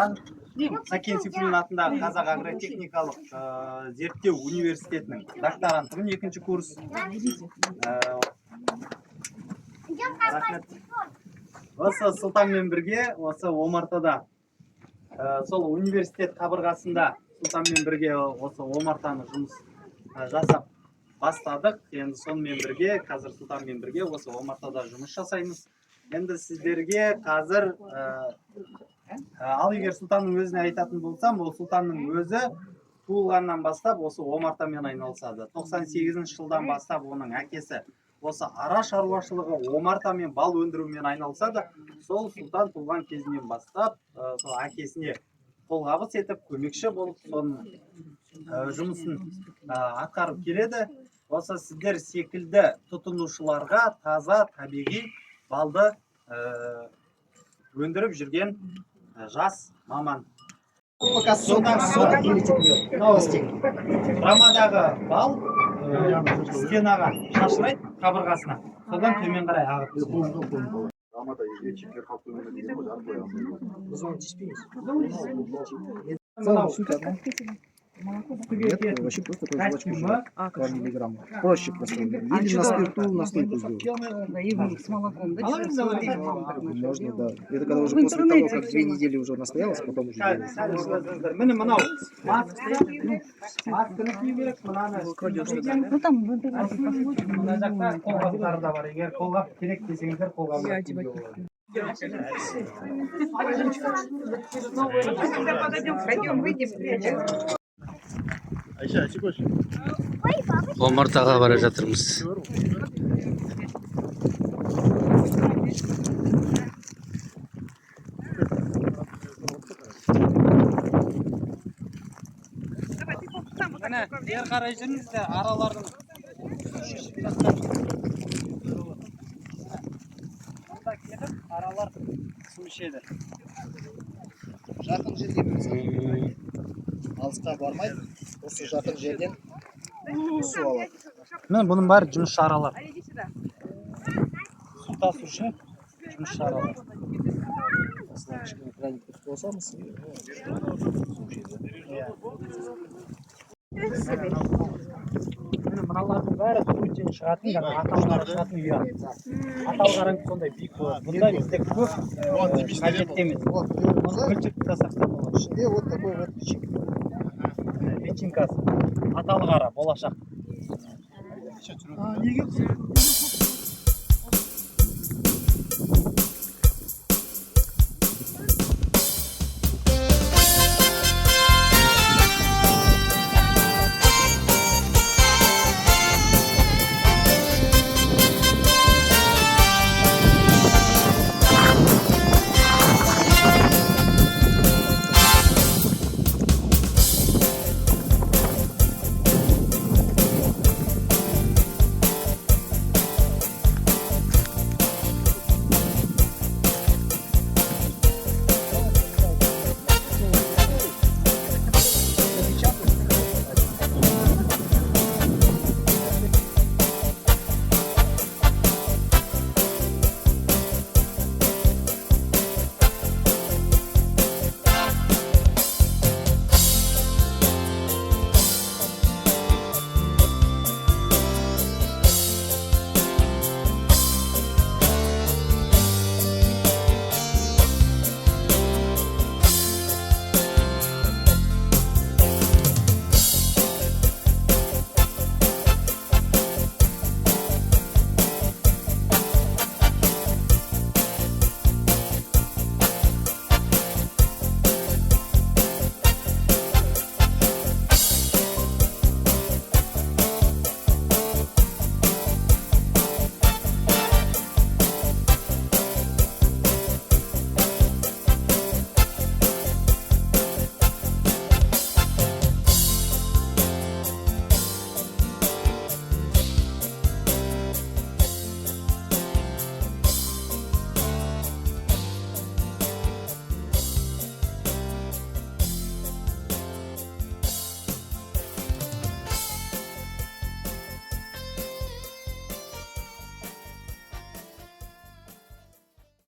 Казан Сәкен Сейфуллин атындағы Қазақ агротехникалық зерттеу университетінің докторантымын, 2-ші курс. Рахмет. Осы Сұлтанмен бірге, осы омартада, сол университет қабырғасында Сұлтанмен бірге осы омартаны жұмыс жасап бастадық. Енді сонымен бірге, қазір Сұлтанмен бірге осы омартада жұмыс жасаймыз. Енді сіздерге қазір, ал егер Сұлтанның өзіне айтатын болсам, ол Сұлтанның өзі туылғаннан бастап осы омартамен айналысады. 98 жылдан бастап оның әкесі осы ара шаруашылығы омартамен бал өндірумен айналысады. Сол Сұлтан туылған кезінен бастап, сол әкесіне қолғабыс етіп, көмекші болып, соның жұмысын атқарып келеді. Осы сіздер секілді тұтынушыларға таза табиғи балды өндіріп жүрген жас маман. Рамадағы бал стенаға шашырайды, қабырғасына. Содан төмен қарай ағып түседі. Рамада ечекер қалып төмен деген қожар қоямыз. Біз оны тиіспейміз. Нет, вообще просто такой жвачка жрать, 2 миллиграмма. Проще просто. Или на спирту, настойку сделать. Да, и в с молоком, да? Можно, да. Это когда уже после того, как 2 недели уже настоялось, потом уже делается. Ну там вы пойдем, выйдем. Омартаға бара жатырмыз. Міне, бер қарай жүріңіздер, аралардың шешіп сонда кетіп, аралар су ішеді. Жақын жерге білсең, алысқа бармайды, осы жақын жерден су алады. Мен бұның бәрі жұмысшы аралар. Су тасушы жұмысшы аралар. Осылай кішкене краникті қосамыз. Мыналардың бәрі көптен шығатын, аталғары шығатын үй. Аталғарың сондай биік болады. Бұнда бізде көп қажет емес. Күлтіп тасақта болады. Ішінде вот такой вот печенька. Печенькасы. Аталғары болашақ.